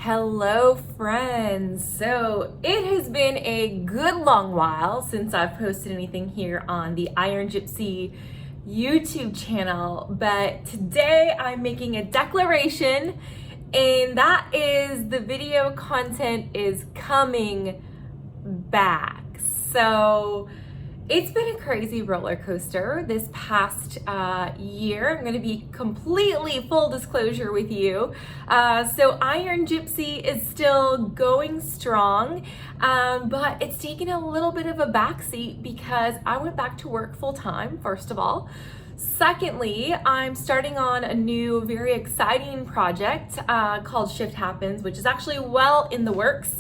Hello friends. So it has been a good long while since I've posted anything here on the Iron Gypsy YouTube channel, but today I'm making a declaration, and that is the video content is coming back. So it's been a crazy roller coaster this past year. I'm going to be completely full disclosure with you. So Iron Gypsy is still going strong, but it's taken a little bit of a backseat because I went back to work full time, first of all. Secondly, I'm starting on a new, very exciting project called Shift Happens, which is actually well in the works.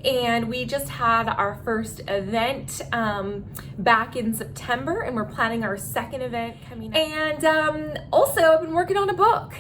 And we just had our first event back in September, and we're planning our second event coming up. And also, I've been working on a book.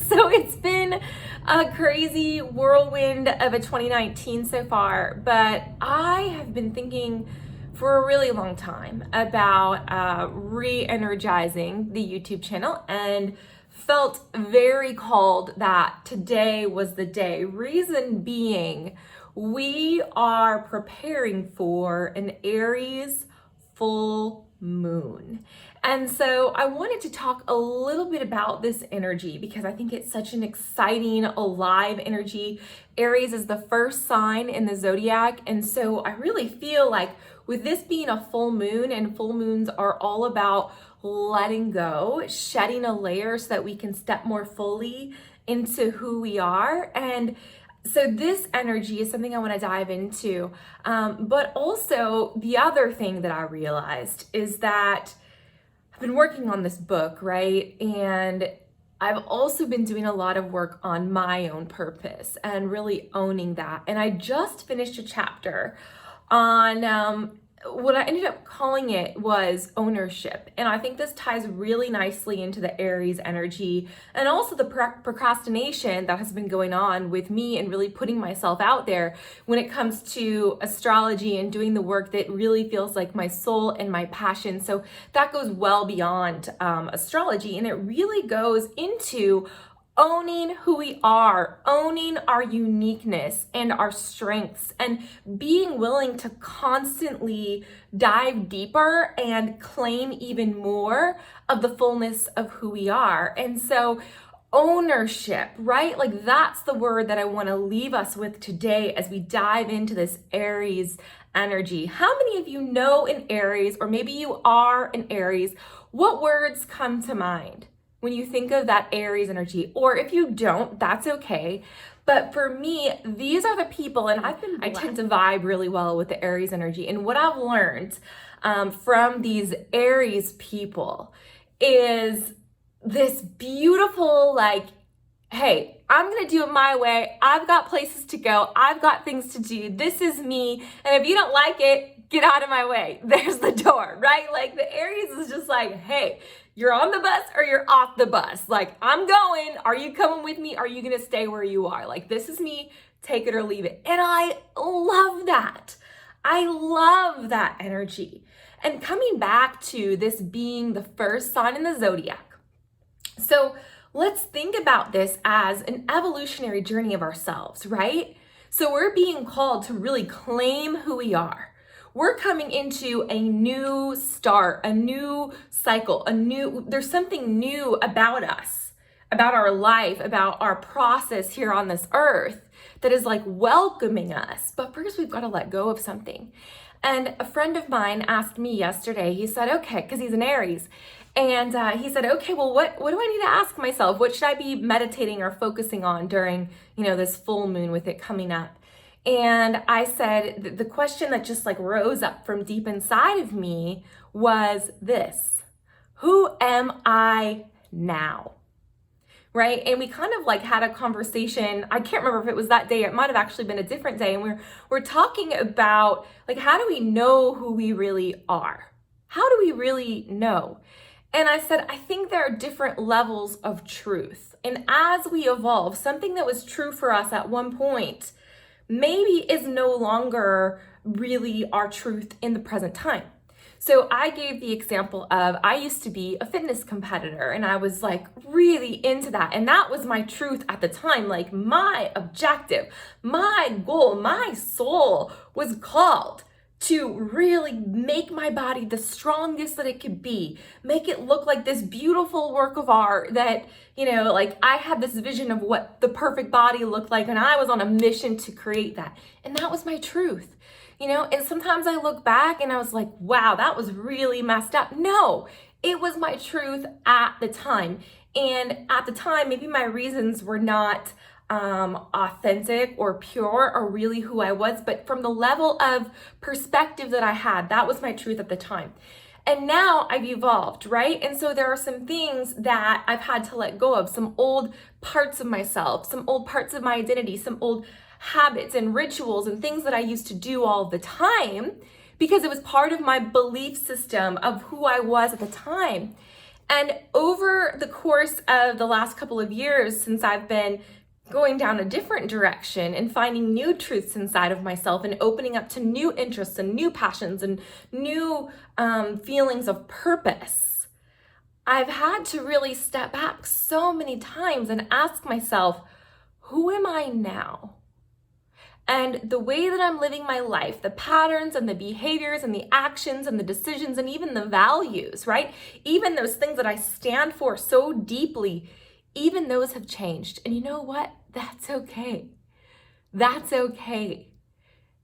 So it's been a crazy whirlwind of a 2019 so far, but I have been thinking for a really long time about re-energizing the YouTube channel, and felt very called that today was the day. Reason being, we are preparing for an Aries full moon. And so I wanted to talk a little bit about this energy because I think it's such an exciting, alive energy. Aries is the first sign in the zodiac. And so I really feel like with this being a full moon, and full moons are all about letting go, shedding a layer so that we can step more fully into who we are. And so this energy is something I want to dive into. But also the other thing that I realized is that I've been working on this book, right? And I've also been doing a lot of work on my own purpose and really owning that. And I just finished a chapter on what I ended up calling it was ownership. And I think this ties really nicely into the Aries energy and also the procrastination that has been going on with me and really putting myself out there when it comes to astrology and doing the work that really feels like my soul and my passion. So that goes well beyond astrology, and it really goes into owning who we are, owning our uniqueness and our strengths, and being willing to constantly dive deeper and claim even more of the fullness of who we are. And so ownership, right? Like that's the word that I want to leave us with today as we dive into this Aries energy. How many of you know an Aries, or maybe you are an Aries? What words come to mind when you think of that Aries energy? Or if you don't, that's okay. But for me, these are the people, and I tend to vibe really well with the Aries energy. And what I've learned from these Aries people is this beautiful, like, hey, I'm gonna do it my way. I've got places to go. I've got things to do. This is me. And if you don't like it, get out of my way. There's the door, right? Like the Aries is just like, hey, you're on the bus or you're off the bus. Like, I'm going. Are you coming with me? Are you going to stay where you are? Like, this is me. Take it or leave it. And I love that. I love that energy. And coming back to this being the first sign in the zodiac. So let's think about this as an evolutionary journey of ourselves, right? So we're being called to really claim who we are. We're coming into a new start, a new cycle, there's something new about us, about our life, about our process here on this earth that is like welcoming us. But first we've got to let go of something. And a friend of mine asked me yesterday, he said, okay, because he's an Aries. And he said, okay, well, what do I need to ask myself? What should I be meditating or focusing on during, this full moon with it coming up? And I said, the question that just like rose up from deep inside of me was this: who am I now? Right? And we kind of like had a conversation. I can't remember if it was that day, it might have actually been a different day. And we're talking about like, how do we know who we really are? How do we really know? And I said, I think there are different levels of truth. And as we evolve, something that was true for us at one point maybe is no longer really our truth in the present time. So I gave the example of I used to be a fitness competitor and I was like really into that. And that was my truth at the time. Like my objective, my goal, my soul was called to really make my body the strongest that it could be, make it look like this beautiful work of art that, like I had this vision of what the perfect body looked like, and I was on a mission to create that. And that was my truth, and sometimes I look back and I was like, wow, that was really messed up. No, it was my truth at the time. And at the time, maybe my reasons were not authentic or pure or really who I was, but from the level of perspective that I had, that was my truth at the time. And now I've evolved, right? And so there are some things that I've had to let go of, some old parts of myself, some old parts of my identity, some old habits and rituals and things that I used to do all the time because it was part of my belief system of who I was at the time. And over the course of the last couple of years, since I've been going down a different direction and finding new truths inside of myself and opening up to new interests and new passions and new feelings of purpose, I've had to really step back so many times and ask myself, who am I now? And the way that I'm living my life, the patterns and the behaviors and the actions and the decisions and even the values, right? Even those things that I stand for so deeply, even those have changed. And you know what? That's okay. That's okay.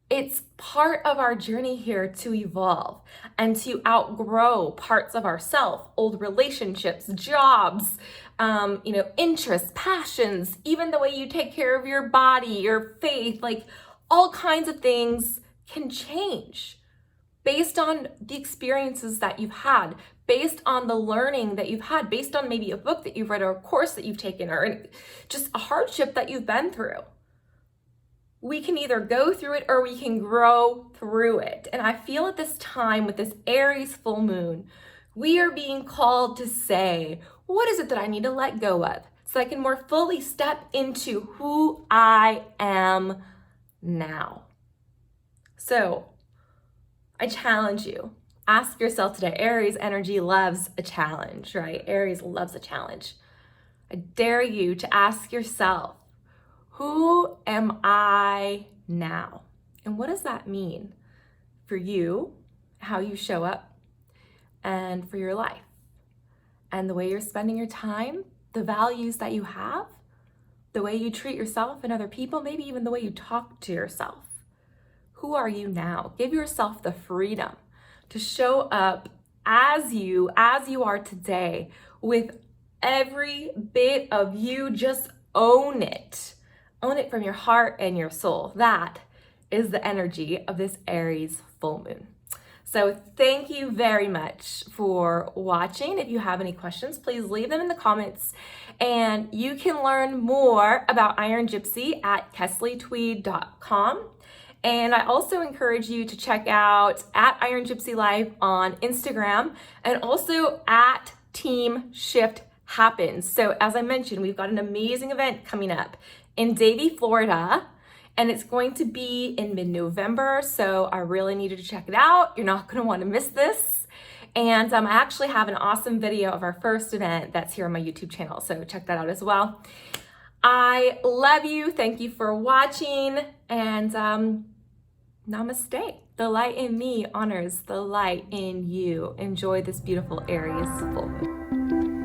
It's part of our journey here to evolve and to outgrow parts of ourself, old relationships, jobs, interests, passions, even the way you take care of your body, your faith, like all kinds of things can change based on the experiences that you've had, based on the learning that you've had, based on maybe a book that you've read or a course that you've taken or just a hardship that you've been through. We can either go through it or we can grow through it. And I feel at this time with this Aries full moon, we are being called to say, what is it that I need to let go of so I can more fully step into who I am now? So I challenge you. Ask yourself today, Aries energy loves a challenge, right? Aries loves a challenge. I dare you to ask yourself, who am I now? And what does that mean for you, how you show up, and for your life, and the way you're spending your time, the values that you have, the way you treat yourself and other people, maybe even the way you talk to yourself? Who are you now? Give yourself the freedom to show up as you are today with every bit of you. Just own it. Own it from your heart and your soul. That is the energy of this Aries full moon. So thank you very much for watching. If you have any questions, please leave them in the comments. And you can learn more about Iron Gypsy at KesleyTweed.com. And I also encourage you to check out at Iron Gypsy Life on Instagram and also at Team Shift Happens. So as I mentioned, we've got an amazing event coming up in Davie, Florida, and it's going to be in mid-November. So I really needed to check it out. You're not going to want to miss this. And I actually have an awesome video of our first event that's here on my YouTube channel. So check that out as well. I love you. Thank you for watching. And namaste. The light in me honors the light in you. Enjoy this beautiful Aries full moon.